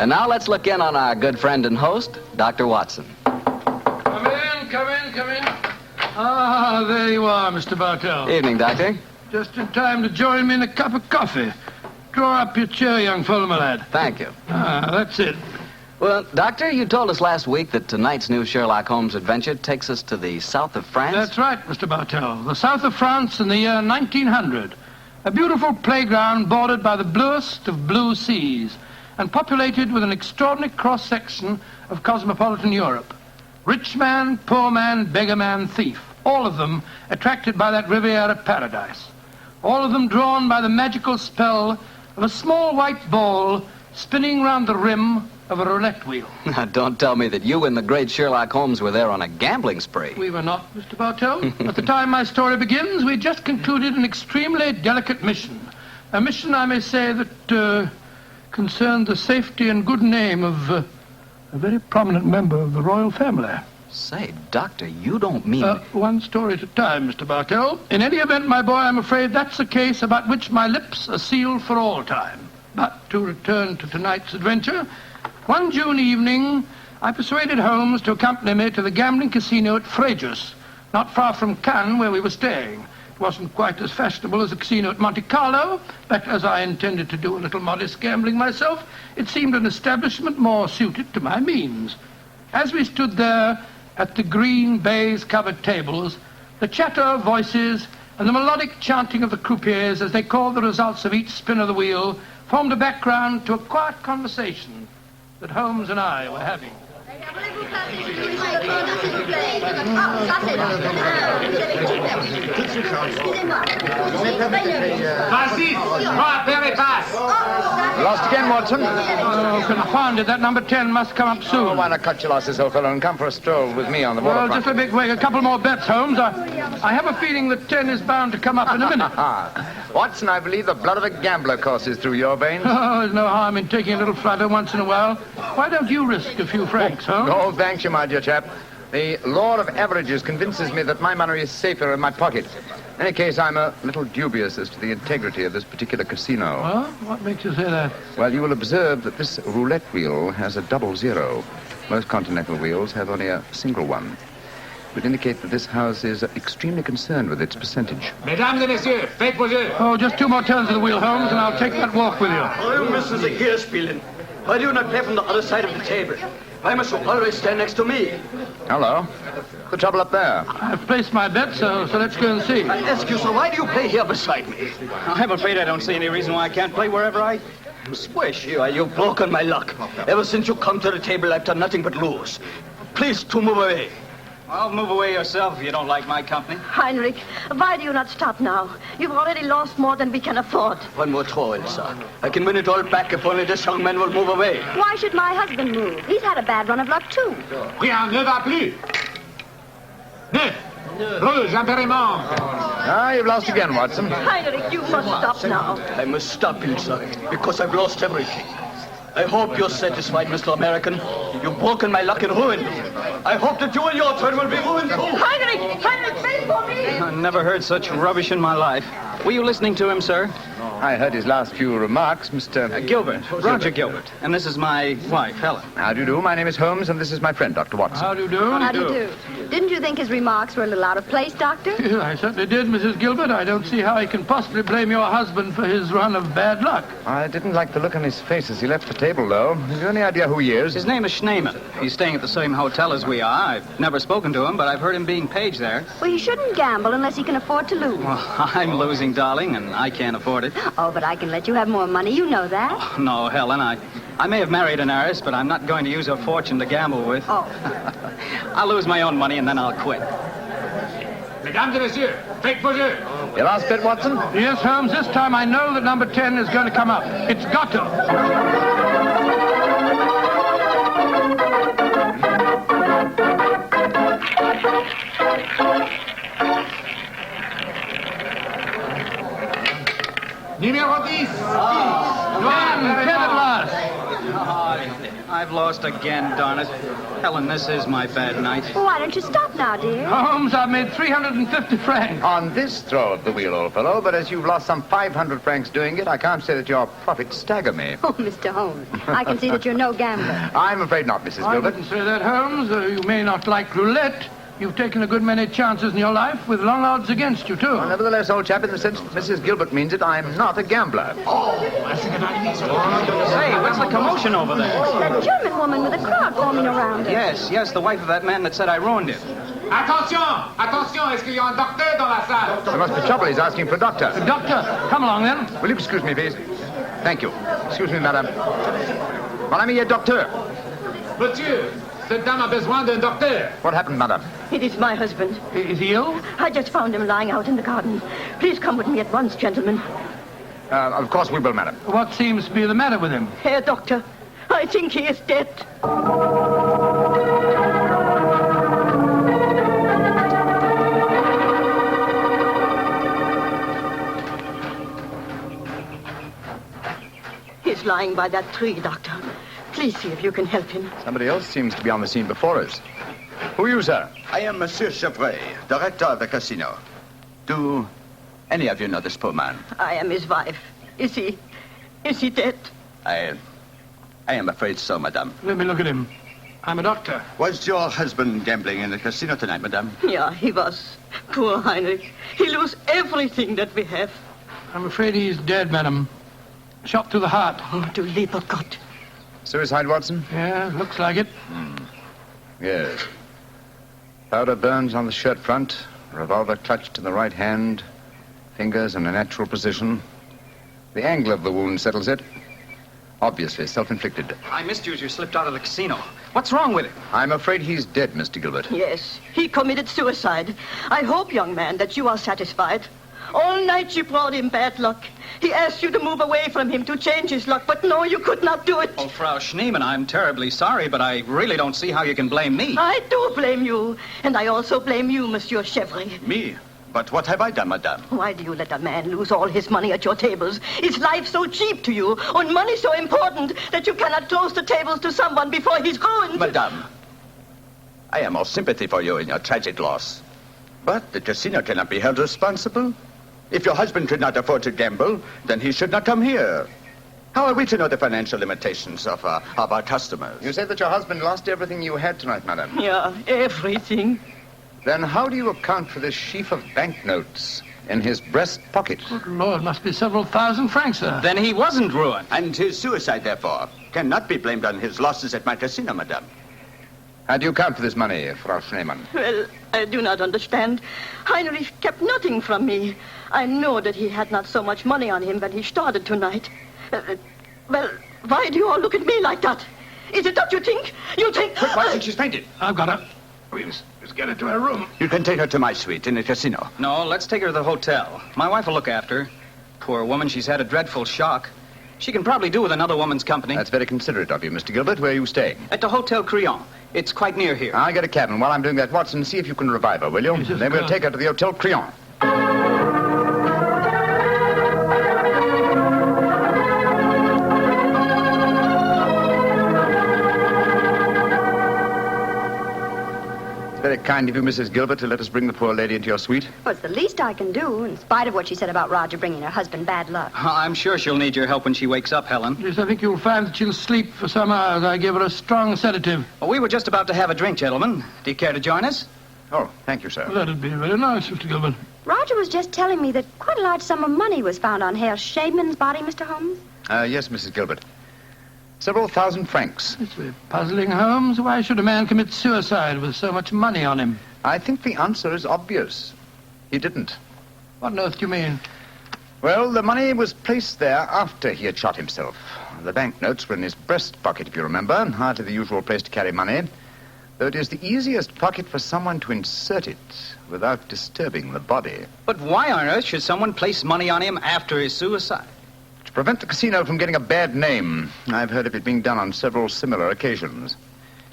And now let's look in on our good friend and host, Dr. Watson. Come in. Ah, there you are, Mr. Bartell. Evening, Doctor. Just in time to join me in a cup of coffee. Draw up your chair, young fellow, my lad. Thank you. Ah, that's it. Well, Doctor, you told us last week that tonight's new Sherlock Holmes adventure takes us to the south of France. That's right, Mr. Bartell. The south of France in the year 1900. A beautiful playground bordered by the bluest of blue seas and populated with an extraordinary cross-section of cosmopolitan Europe. Rich man, poor man, beggar man, thief. All of them attracted by that Riviera paradise. All of them drawn by the magical spell of a small white ball spinning round the rim of a roulette wheel. Now, don't tell me that you and the great Sherlock Holmes were there on a gambling spree. We were not, Mr. Bartell. At the time my story begins, we just concluded an extremely delicate mission. A mission, I may say, that concerned the safety and good name of a very prominent member of the royal family. Say, Doctor, you don't mean... One story at a time, Mr. Bartell. In any event, my boy, I'm afraid that's a case about which my lips are sealed for all time. But to return to tonight's adventure, one June evening, I persuaded Holmes to accompany me to the gambling casino at Fréjus, not far from Cannes, where we were staying. It wasn't quite as fashionable as the casino at Monte Carlo, but as I intended to do a little modest gambling myself, it seemed an establishment more suited to my means. As we stood there at the green baize-covered tables, the chatter of voices and the melodic chanting of the croupiers as they called the results of each spin of the wheel formed a background to a quiet conversation that Holmes and I were having. Lost again, Watson? Oh, confounded. That number 10 must come up soon. Oh, why not cut your losses, old fellow, and come for a stroll with me on the waterfront? Well, just a big wait. A couple more bets, Holmes. I have a feeling that 10 is bound to come up in a minute. Watson, I believe the blood of a gambler courses through your veins. Oh, there's no harm in taking a little flutter once in a while. Why don't you risk a few francs, Holmes? No, thanks you, my dear chap. The law of averages convinces me that my money is safer in my pocket. In any case, I'm a little dubious as to the integrity of this particular casino. Well, what makes you say that? Well, you will observe that this roulette wheel has a 00. Most continental wheels have only a single one. It would indicate that this house is extremely concerned with its percentage. Mesdames et messieurs, faites vos jeux. Oh, just 2 more turns of the wheel, Holmes, and I'll take that walk with you. Oh, you Mrs. Here spielen. Why do you not play from the other side of the table? Why must you always stand next to me? Hello. The trouble up there? I've placed my bet, so let's go and see. I ask you, so why do you play here beside me? I'm afraid I don't see any reason why I can't play wherever I... Swish, you've broken my luck. Ever since you come to the table, I've done nothing but lose. Please to move away. Well, move away yourself if you don't like my company. Heinrich, why do you not stop now? You've already lost more than we can afford. One more throw, Elsa. I can win it all back if only this young man will move away. Why should my husband move? He's had a bad run of luck, too. Rien ne va plus. Neuf. Rouge, impériment. Ah, you've lost again, Watson. Heinrich, you must stop now. I must stop, Elsa, because I've lost everything. I hope you're satisfied, Mr. American. You've broken my luck and ruined me. I hope that you in your turn will be ruined too. Heinrich, wait for me! I never heard such rubbish in my life. Were you listening to him, sir? I heard his last few remarks, Mr. Gilbert, Roger Gilbert. And this is my wife, Helen. How do you do? My name is Holmes, and this is my friend, Dr. Watson. How do you do? How do you do? Didn't you think his remarks were a little out of place, Doctor? I certainly did, Mrs. Gilbert. I don't see how he can possibly blame your husband for his run of bad luck. I didn't like the look on his face as he left the table, though. Have you any idea who he is? His name is Schneemann. He's staying at the same hotel as we are. I've never spoken to him, but I've heard him being paged there. Well, he shouldn't gamble unless he can afford to lose. Well, I'm losing, darling, and I can't afford it. Oh, but I can let you have more money. You know that. Oh, no, Helen, I may have married an heiress, but I'm not going to use her fortune to gamble with. Oh. I'll lose my own money, and then I'll quit. Mesdames et messieurs, faites vos jeux. Your last bet, Watson? Yes, Holmes, this time I know that number 10 is going to come up. It's got to. Numéro 10. 10 at last. I've lost again, darn it. Helen, this is my bad night. Why don't you stop now, dear? Holmes, I've made 350 francs. On this throw of the wheel, old fellow, but as you've lost some 500 francs doing it, I can't say that your profits stagger me. Oh, Mr. Holmes, I can see that you're no gambler. I'm afraid not, Mrs. I Gilbert. wouldn't say that, Holmes. You may not like roulette. You've taken a good many chances in your life with long odds against you, too. Well, nevertheless, old chap, in the sense that Mrs. Gilbert means it, I'm not a gambler. Say, what's the commotion over there? That German woman with a crowd forming around her. Yes, the wife of that man that said I ruined it. Attention! Attention! Est-ce qu'il y a un docteur dans la salle? There must be trouble. He's asking for a doctor. Doctor, come along, then. Will you excuse me, please? Thank you. Excuse me, madame. Mon ami est docteur. Monsieur, cette dame a besoin d'un docteur. What happened, madame? It is my husband. Is he ill? I just found him lying out in the garden. Please come with me at once, gentlemen. Of course we will, madam. What seems to be the matter with him? Herr Doctor, I think he is dead. He's lying by that tree, Doctor. Please see if you can help him. Somebody else seems to be on the scene before us. Who are you, sir? I am Monsieur Chevret, director of the casino. Do any of you know this poor man? I am his wife. Is he dead? I am afraid so, madame. Let me look at him. I'm a doctor. Was your husband gambling in the casino tonight, madame? Yeah, he was. Poor Heinrich. He lose everything that we have. I'm afraid he's dead, madam. Shot through the heart. Oh, du lieber Gott. Suicide, Watson? Yeah, looks like it. Yes. Powder burns on the shirt front, revolver clutched in the right hand, fingers in a natural position. The angle of the wound settles it. Obviously self-inflicted. I missed you as you slipped out of the casino. What's wrong with him? I'm afraid he's dead, Mr. Gilbert. Yes, he committed suicide. I hope, young man, that you are satisfied. All night you brought him bad luck. He asked you to move away from him to change his luck, but no, you could not do it. Oh, Frau Schneemann, I'm terribly sorry, but I really don't see how you can blame me. I do blame you, and I also blame you, Monsieur Chevry. Me? But what have I done, madame? Why do you let a man lose all his money at your tables? Is life so cheap to you, and money so important, that you cannot close the tables to someone before he's ruined? Madame, I am all sympathy for you in your tragic loss. But the casino cannot be held responsible. If your husband could not afford to gamble, then he should not come here. How are we to know the financial limitations of our customers? You said that your husband lost everything you had tonight, madam. Yeah, everything. Then how do you account for this sheaf of banknotes in his breast pocket? Good Lord, must be several thousand francs, sir. Then he wasn't ruined. And his suicide, therefore, cannot be blamed on his losses at my casino, madame. How do you account for this money, Frau Schneemann? Well, I do not understand. Heinrich kept nothing from me. I know that he had not so much money on him when he started tonight. Well, why do you all look at me like that? Is it that you think? You think... Quick, Watson, she's fainted. I've got her. Let's get her to her room. You can take her to my suite in the casino. No, let's take her to the hotel. My wife will look after her. Poor woman, she's had a dreadful shock. She can probably do with another woman's company. That's very considerate of you, Mr. Gilbert. Where are you staying? At the Hotel Crillon. It's quite near here. I'll get a cab, and while I'm doing that, Watson, see if you can revive her, will you? Yes, Then we'll take her to the Hotel Crillon. Very kind of you, Mrs. Gilbert, to let us bring the poor lady into your suite. Well, it's the least I can do, in spite of what she said about Roger bringing her husband bad luck. I'm sure she'll need your help when she wakes up, Helen. Yes, I think you'll find that she'll sleep for some hours. I gave her a strong sedative. Well, we were just about to have a drink, gentlemen. Do you care to join us? Oh, thank you, sir. Well, that'd be very nice, Mr. Gilbert. Roger was just telling me that quite a large sum of money was found on Herr Shaman's body, Mr. Holmes. Yes, Mrs. Gilbert. Several thousand francs. It's very puzzling, Holmes. Why should a man commit suicide with so much money on him? I think the answer is obvious. He didn't. What on earth do you mean? Well, the money was placed there after he had shot himself. The banknotes were in his breast pocket, if you remember. Hardly the usual place to carry money. Though it is the easiest pocket for someone to insert it without disturbing the body. But why on earth should someone place money on him after his suicide? To prevent the casino from getting a bad name. I've heard of it being done on several similar occasions.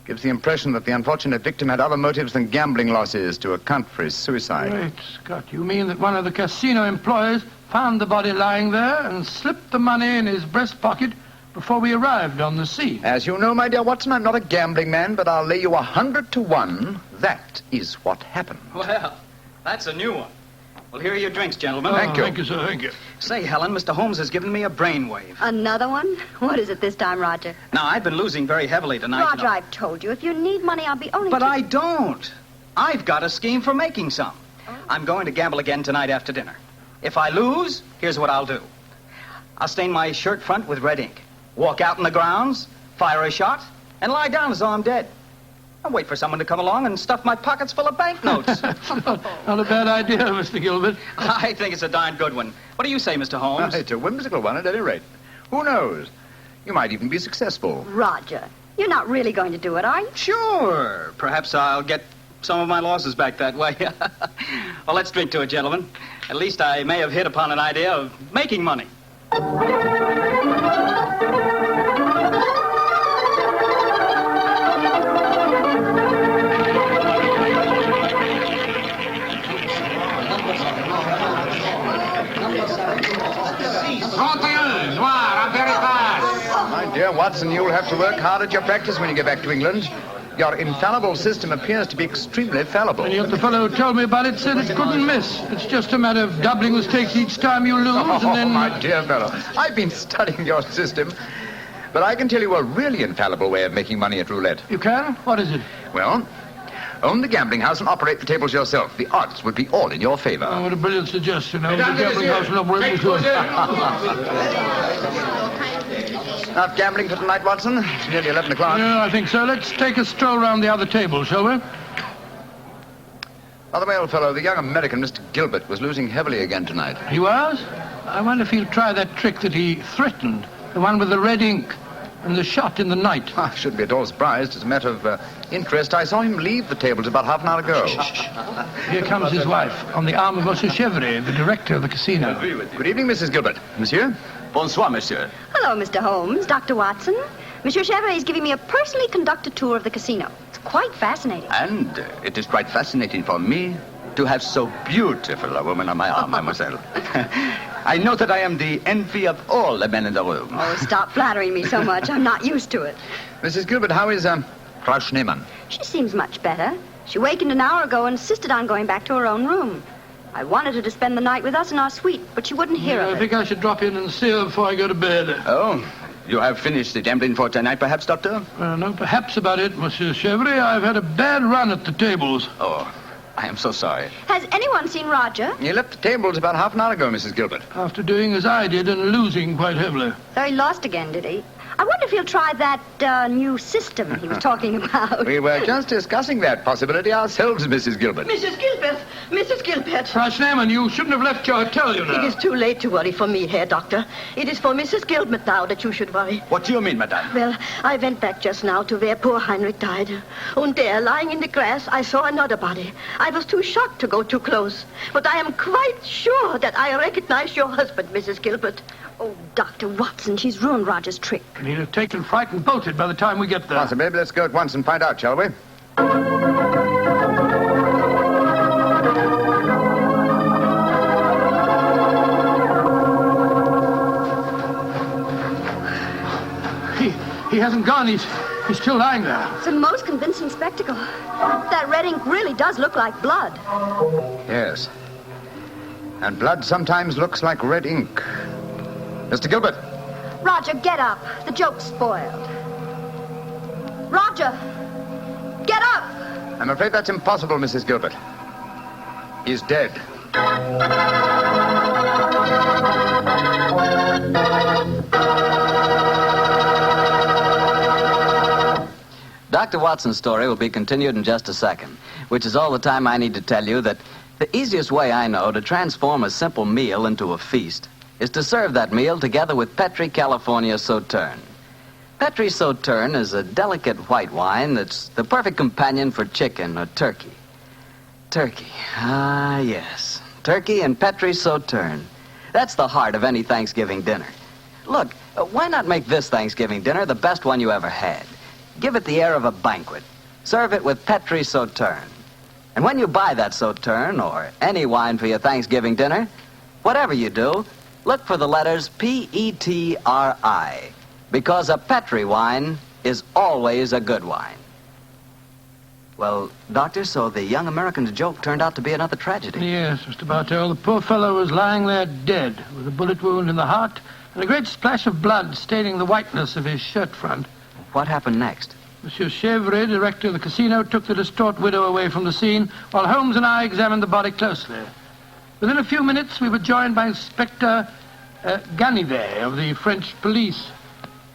Gives the impression that the unfortunate victim had other motives than gambling losses to account for his suicide. Great Scott, you mean that one of the casino employees found the body lying there and slipped the money in his breast pocket before we arrived on the scene. As you know, my dear Watson, I'm not a gambling man, but I'll lay you 100 to 1. That is what happened. Well, that's a new one. Well, here are your drinks, gentlemen. Thank you. Thank you, sir. Thank you. Say, Helen, Mr. Holmes has given me a brainwave. Another one? What is it this time, Roger? Now, I've been losing very heavily tonight. Roger, I've told you, if you need money, I'll be only... But I don't. I've got a scheme for making some. I'm going to gamble again tonight after dinner. If I lose, here's what I'll do. I'll stain my shirt front with red ink, walk out in the grounds, fire a shot, and lie down as though I'm dead. I'll wait for someone to come along and stuff my pockets full of banknotes. Not a bad idea, Mr. Gilbert. I think it's a darn good one. What do you say, Mr. Holmes? It's a whimsical one at any rate. Who knows? You might even be successful. Roger, you're not really going to do it, are you? Sure. Perhaps I'll get some of my losses back that way. Well, let's drink to it, gentlemen. At least I may have hit upon an idea of making money. My dear Watson, you'll have to work hard at your practice when you get back to England. Your infallible system appears to be extremely fallible. And yet the fellow who told me about it said it couldn't miss. It's just a matter of doubling the stakes each time you lose, and then... my dear fellow, I've been studying your system, but I can tell you a really infallible way of making money at roulette. You can? What is it? Well, own the gambling house and operate the tables yourself. The odds would be all in your favor. Oh, what a brilliant suggestion. I was a gambling house and operating to it. Not gambling for tonight, Watson? It's nearly 11 o'clock. Yeah, I think so. Let's take a stroll round the other table, shall we? By the way, old fellow, the young American, Mr. Gilbert, was losing heavily again tonight. He was? I wonder if he'll try that trick that he threatened. The one with the red ink and the shot in the night. I shouldn't be at all surprised. As a matter of interest, I saw him leave the tables about half an hour ago. Here comes his wife on the arm of Monsieur Chevrier, the director of the casino. Good evening, Mrs. Gilbert. Monsieur? Bonsoir, monsieur. Hello, Mr. Holmes, Dr. Watson. Monsieur Chevrier is giving me a personally conducted tour of the casino. It's quite fascinating. And it is quite fascinating for me to have so beautiful a woman on my arm, mademoiselle. I know that I am the envy of all the men in the room. Oh, stop flattering me so much. I'm not used to it. Mrs. Gilbert, how is, Frau Schneemann? She seems much better. She wakened an hour ago and insisted on going back to her own room. I wanted her to spend the night with us in our suite, but she wouldn't hear of it. I think I should drop in and see her before I go to bed. Oh, you have finished the gambling for tonight, perhaps, Doctor? No, perhaps about it, Monsieur Chevrier. I've had a bad run at the tables. Oh, I am so sorry. Has anyone seen Roger? He left the tables about half an hour ago, Mrs. Gilbert. After doing as I did and losing quite heavily. So he lost again, did he? I wonder if he'll try that new system he was talking about. We were just discussing that possibility ourselves, Mrs. Gilbert. Mrs. Gilbert! Mrs. Gilbert! Frau Schneemann, you shouldn't have left your hotel, you know. It is too late to worry for me, Herr Doctor. It is for Mrs. Gilbert now that you should worry. What do you mean, madame? Well, I went back just now to where poor Heinrich died. And there, lying in the grass, I saw another body. I was too shocked to go too close. But I am quite sure that I recognize your husband, Mrs. Gilbert. Oh, Dr. Watson, she's ruined Roger's trick. And he'll have taken fright and bolted by the time we get there. Possibly. Let's go at once and find out, shall we? He hasn't gone. He's still lying there. It's a most convincing spectacle. That red ink really does look like blood. Yes. And blood sometimes looks like red ink. Mr. Gilbert. Roger, get up. The joke's spoiled. Roger, get up! I'm afraid that's impossible, Mrs. Gilbert. He's dead. Dr. Watson's story will be continued in just a second, which is all the time I need to tell you that the easiest way I know to transform a simple meal into a feast is to serve that meal together with Petri California Sauterne. Petri Sauterne is a delicate white wine that's the perfect companion for chicken or turkey. Turkey. Ah, yes. Turkey and Petri Sauterne. That's the heart of any Thanksgiving dinner. Look, why not make this Thanksgiving dinner the best one you ever had? Give it the air of a banquet. Serve it with Petri Sauterne. And when you buy that Sauterne or any wine for your Thanksgiving dinner, whatever you do, look for the letters P-E-T-R-I. Because a Petri wine is always a good wine. Well, Doctor, so the young American's joke turned out to be another tragedy. Yes, Mr. Bartell. The poor fellow was lying there dead, with a bullet wound in the heart and a great splash of blood staining the whiteness of his shirt front. What happened next? Monsieur Chevre, director of the casino, took the distraught widow away from the scene, while Holmes and I examined the body closely. Within a few minutes, we were joined by Inspector Ganivet of the French police.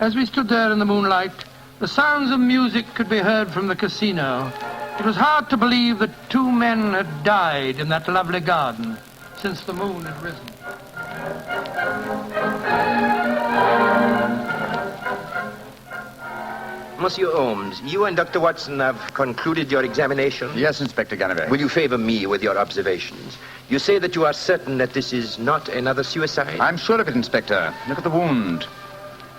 As we stood there in the moonlight, the sounds of music could be heard from the casino. It was hard to believe that two men had died in that lovely garden since the moon had risen. Monsieur Holmes, you and Dr. Watson have concluded your examination? Yes, Inspector Ganivet. Will you favor me with your observations? You say that you are certain that this is not another suicide? I'm sure of it, Inspector. Look at the wound.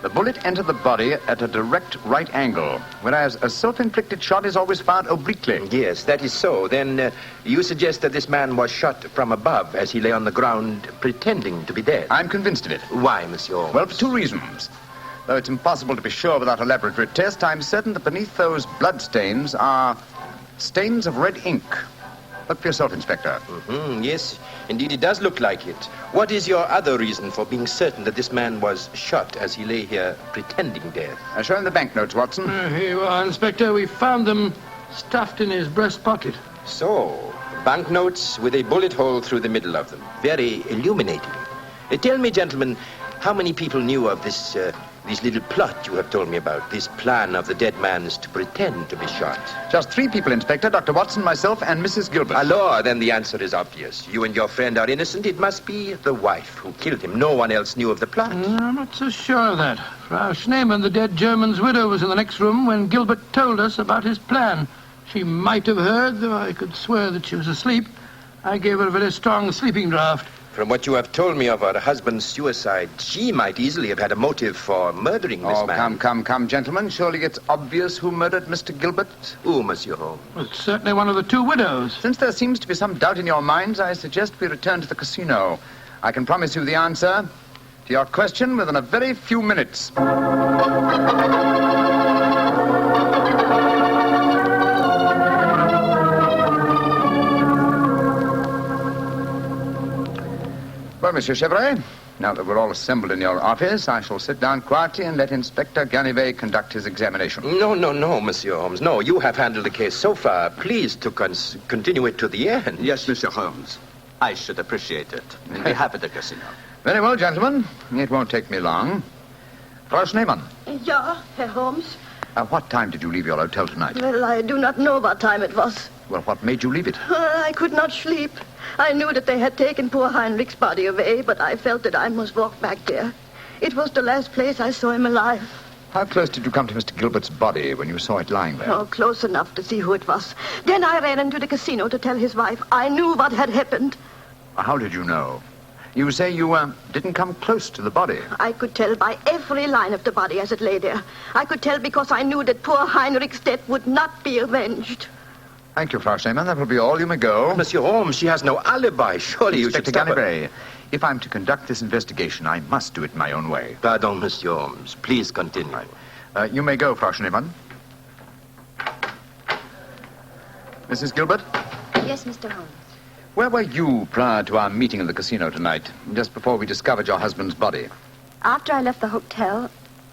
The bullet entered the body at a direct right angle, whereas a self-inflicted shot is always fired obliquely. Yes, that is so. Then you suggest that this man was shot from above as he lay on the ground pretending to be dead? I'm convinced of it. Why, Monsieur Holmes? Well, for two reasons. Though it's impossible to be sure without a laboratory test, I'm certain that beneath those blood stains are stains of red ink. Look for yourself, Inspector. Yes, indeed it does look like it. What is your other reason for being certain that this man was shot as he lay here pretending death? Show him the banknotes, Watson. Here you are, Inspector. We found them stuffed in his breast pocket. So, banknotes with a bullet hole through the middle of them. Very illuminating. Tell me, gentlemen, how many people knew of this little plot you have told me about, this plan of the dead man's to pretend to be shot? Just 3 people, Inspector. Dr. Watson, myself, and Mrs. Gilbert. Alors, then the answer is obvious. You and your friend are innocent. It must be the wife who killed him. No one else knew of the plot. I'm not so sure of that. Frau Schneemann, the dead German's widow, was in the next room when Gilbert told us about his plan. She might have heard, though I could swear that she was asleep. I gave her a very strong sleeping draught. From what you have told me of her husband's suicide, she might easily have had a motive for murdering this man. Come, gentlemen. Surely it's obvious who murdered Mr. Gilbert. Who, Monsieur Holmes? Well, it's certainly one of the 2 widows. Since there seems to be some doubt in your minds, I suggest we return to the casino. I can promise you the answer to your question within a very few minutes. Well, Monsieur Chevre, now that we're all assembled in your office, I shall sit down quietly and let Inspector Ganivet conduct his examination. No, Monsieur Holmes. No, you have handled the case so far. Please to continue it to the end. Yes, Monsieur Holmes. I should appreciate it. On behalf of the casino. Very well, gentlemen. It won't take me long. Frau Schneemann, Ja, Herr Holmes. what time did you leave your hotel tonight? Well, I do not know what time it was. Well, what made you leave it? I could not sleep. I knew that they had taken poor Heinrich's body away, but I felt that I must walk back there. It was the last place I saw him alive. How close did you come to Mr. Gilbert's body when you saw it lying there? Oh, close enough to see who it was. Then I ran into the casino to tell his wife. I knew what had happened. How did you know? You say you didn't come close to the body. I could tell by every line of the body as it lay there. I could tell because I knew that poor Heinrich's death would not be avenged. Thank you, Frau Schneemann. That will be all. You may go. Monsieur Holmes, she has no alibi. Surely you should Inspector stop her. Ganivet, if I'm to conduct this investigation, I must do it my own way. Pardon, Monsieur Holmes. Please continue. You may go, Frau Schneemann. Mrs. Gilbert, Yes, Mr. Holmes. where were you prior to our meeting in the casino tonight, just before we discovered your husband's body? After I left the hotel,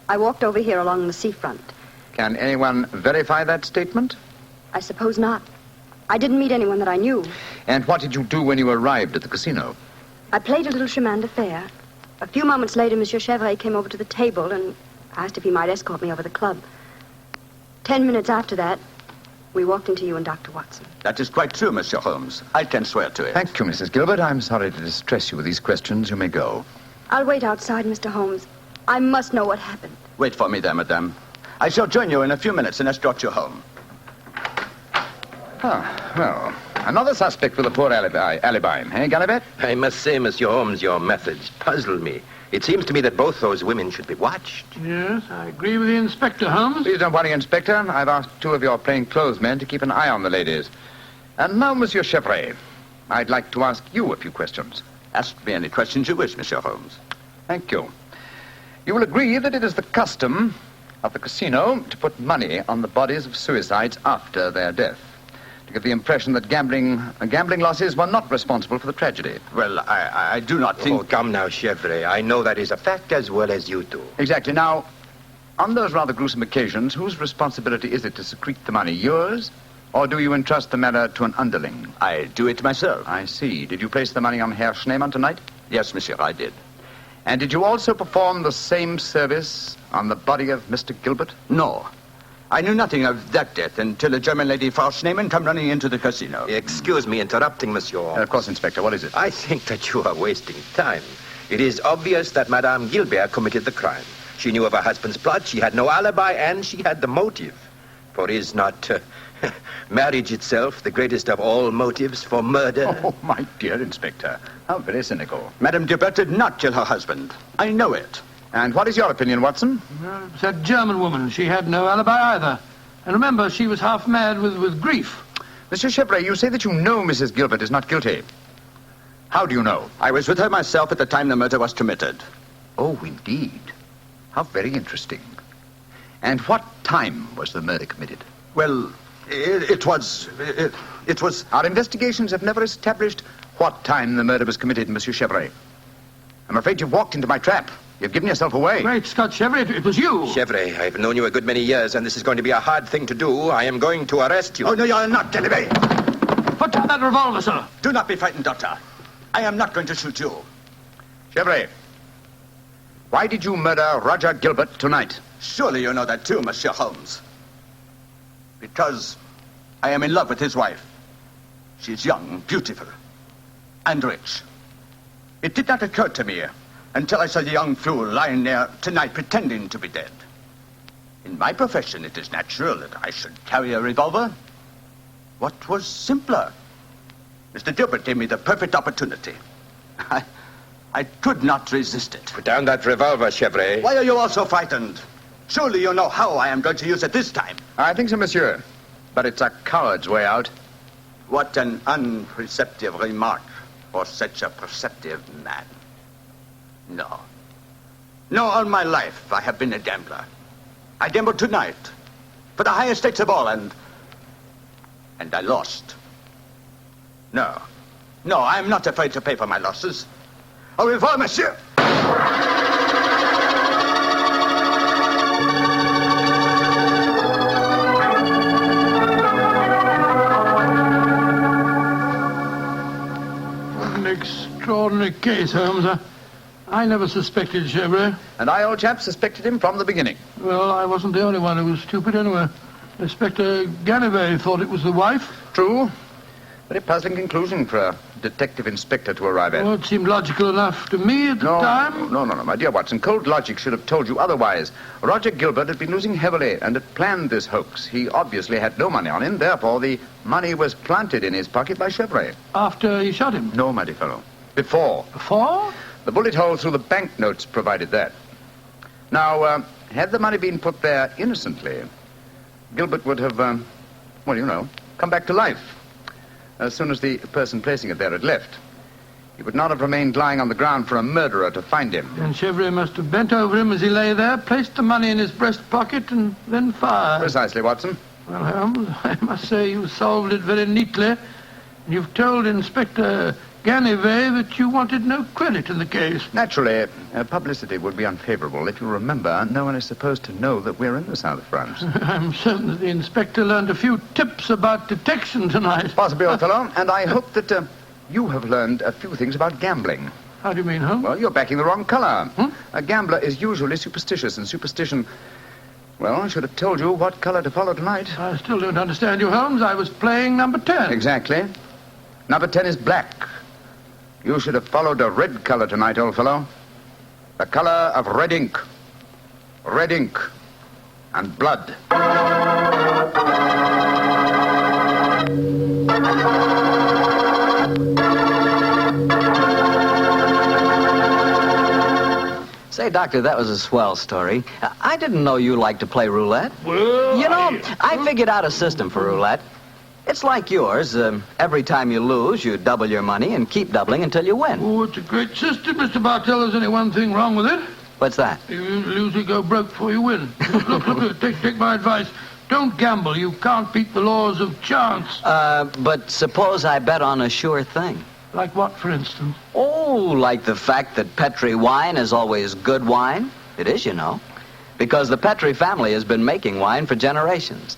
I walked over here along the seafront. Can anyone verify that statement? I suppose not. I didn't meet anyone that I knew. And what did you do when you arrived at the casino? I played a little chemin de fer. A few moments later, Monsieur Chevre came over to the table and asked if he might escort me over the club. 10 minutes after that, we walked into you and Dr. Watson. That is quite true, Monsieur Holmes. I can swear to it. Thank you, Mrs. Gilbert. I'm sorry to distress you with these questions. You may go. I'll wait outside, Mr. Holmes. I must know what happened. Wait for me there, madame. I shall join you in a few minutes and escort you home. Well, another suspect with a poor alibi, eh, Ganivet? I must say, Monsieur Holmes, your methods puzzle me. It seems to me that both those women should be watched. Yes, I agree with the Inspector, Holmes. Please don't worry, Inspector. I've asked 2 of your plainclothes men to keep an eye on the ladies. And now, Monsieur Chevre, I'd like to ask you a few questions. Ask me any questions you wish, Monsieur Holmes. Thank you. You will agree that it is the custom of the casino to put money on the bodies of suicides after their death, to give the impression that gambling losses were not responsible for the tragedy. Well, I do not think... Oh, come now, Chevre. I know that is a fact as well as you do. Exactly. Now, on those rather gruesome occasions, whose responsibility is it to secrete the money? Yours? Or do you entrust the matter to an underling? I do it myself. I see. Did you place the money on Herr Schneemann tonight? Yes, monsieur, I did. And did you also perform the same service on the body of Mr. Gilbert? No. I knew nothing of that death until a German lady, Frau Schneemann, come running into the casino. Excuse me interrupting, monsieur. Of course, Inspector. What is it? I think that you are wasting time. It is obvious that Madame Gilbert committed the crime. She knew of her husband's plot, she had no alibi, and she had the motive. For is not marriage itself the greatest of all motives for murder? Oh, my dear Inspector. How very cynical. Madame Gilbert did not kill her husband. I know it. And what is your opinion, Watson? It's that German woman. She had no alibi either. And remember, she was half mad with grief. Mr. Chevre, you say that you know Mrs. Gilbert is not guilty. How do you know? I was with her myself at the time the murder was committed. Oh, indeed. How very interesting. And what time was the murder committed? Well, it was... Our investigations have never established what time the murder was committed, Monsieur Chevre. I'm afraid you've walked into my trap. You've given yourself away. Great Scott, Chevre, it was you. Chevre, I've known you a good many years, and this is going to be a hard thing to do. I am going to arrest you. Oh, no, you're not, Delivery. Put down that revolver, sir. Do not be frightened, Doctor. I am not going to shoot you. Chevre, why did you murder Roger Gilbert tonight? Surely you know that too, Monsieur Holmes. Because I am in love with his wife. She's young, beautiful, and rich. It did not occur to me until I saw the young fool lying there tonight pretending to be dead. In my profession, it is natural that I should carry a revolver. What was simpler? Mr. Gilbert gave me the perfect opportunity. I could not resist it. Put down that revolver, Chevre. Why are you all so frightened? Surely you know how I am going to use it this time. I think so, monsieur. But it's a coward's way out. What an unperceptive remark for such a perceptive man. No. No, all my life I have been a gambler. I gambled tonight for the highest stakes of all, and I lost. No. No, I am not afraid to pay for my losses. Au revoir, monsieur. What an extraordinary case, Holmes. I never suspected Chevre. And I, old chap, suspected him from the beginning. Well, I wasn't the only one who was stupid anyway. Inspector Ganivet thought it was the wife. True. Very puzzling conclusion for a detective inspector to arrive at. Well, it seemed logical enough to me at the time. No, my dear Watson. Cold logic should have told you otherwise. Roger Gilbert had been losing heavily and had planned this hoax. He obviously had no money on him. Therefore, the money was planted in his pocket by Chevre. After he shot him? No, my dear fellow. Before. Before? The bullet hole through the banknotes provided that. Now, had the money been put there innocently, Gilbert would have, come back to life as soon as the person placing it there had left. He would not have remained lying on the ground for a murderer to find him. And Chevre must have bent over him as he lay there, placed the money in his breast pocket, and then fired. Precisely, Watson. Well, Holmes, I must say you solved it very neatly. You've told Inspector Ganivet that you wanted no credit in the case. Naturally, publicity would be unfavorable. If you remember, no one is supposed to know that we're in the south of France. I'm certain that the inspector learned a few tips about detection tonight. Possibly, old fellow. And I hope that you have learned a few things about gambling. How do you mean, Holmes? Well, you're backing the wrong color. A gambler is usually superstitious, and superstition... Well, I should have told you what color to follow tonight. I still don't understand you, Holmes. I was playing number 10. Exactly. Number 10 is black. You should have followed a red color tonight, old fellow. The color of red ink. Red ink. And blood. Say, Doctor, that was a swell story. I didn't know you liked to play roulette. Well, You know, I figured out a system for roulette. It's like yours. Every time you lose, you double your money and keep doubling until you win. Oh, it's a great system, Mr. Bartell. There's only one thing wrong with it. What's that? You usually go broke before you win. Look, take my advice. Don't gamble. You can't beat the laws of chance. But suppose I bet on a sure thing. Like what, for instance? Oh, like the fact that Petri wine is always good wine? It is, you know. Because the Petri family has been making wine for generations.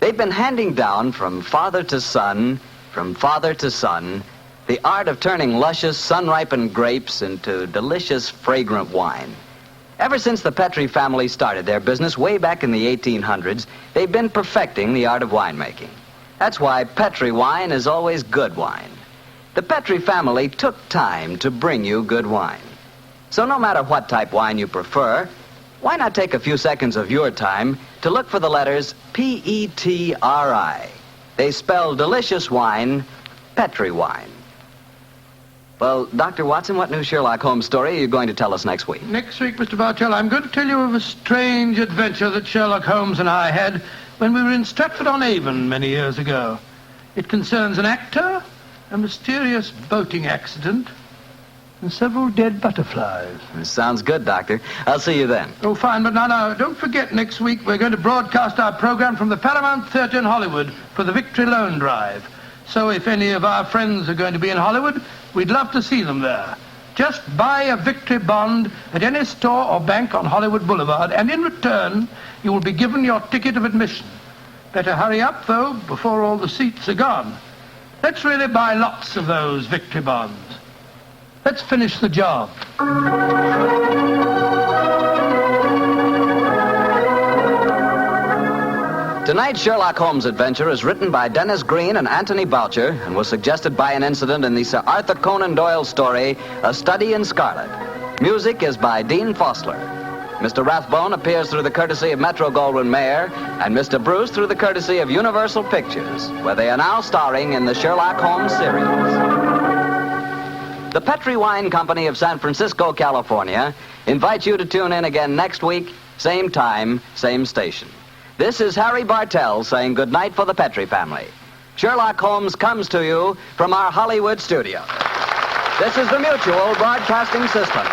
They've been handing down from father to son, the art of turning luscious, sun-ripened grapes into delicious, fragrant wine. Ever since the Petri family started their business way back in the 1800s, they've been perfecting the art of winemaking. That's why Petri wine is always good wine. The Petri family took time to bring you good wine. So no matter what type wine you prefer, why not take a few seconds of your time to look for the letters P-E-T-R-I. They spell delicious wine, Petri wine. Well, Dr. Watson, what new Sherlock Holmes story are you going to tell us next week? Next week, Mr. Bartell, I'm going to tell you of a strange adventure that Sherlock Holmes and I had when we were in Stratford-on-Avon many years ago. It concerns an actor, a mysterious boating accident, and several dead butterflies. This sounds good, Doctor. I'll see you then. Oh, fine, but now, don't forget, next week we're going to broadcast our program from the Paramount Theatre in Hollywood for the Victory Loan Drive. So if any of our friends are going to be in Hollywood, we'd love to see them there. Just buy a Victory bond at any store or bank on Hollywood Boulevard, and in return, you will be given your ticket of admission. Better hurry up, though, before all the seats are gone. Let's really buy lots of those Victory bonds. Let's finish the job. Tonight's Sherlock Holmes adventure is written by Dennis Green and Anthony Boucher and was suggested by an incident in the Sir Arthur Conan Doyle story, A Study in Scarlet. Music is by Dean Fossler. Mr. Rathbone appears through the courtesy of Metro-Goldwyn-Mayer and Mr. Bruce through the courtesy of Universal Pictures, where they are now starring in the Sherlock Holmes series. The Petri Wine Company of San Francisco, California, invites you to tune in again next week, same time, same station. This is Harry Bartell saying goodnight for the Petri family. Sherlock Holmes comes to you from our Hollywood studio. This is the Mutual Broadcasting System.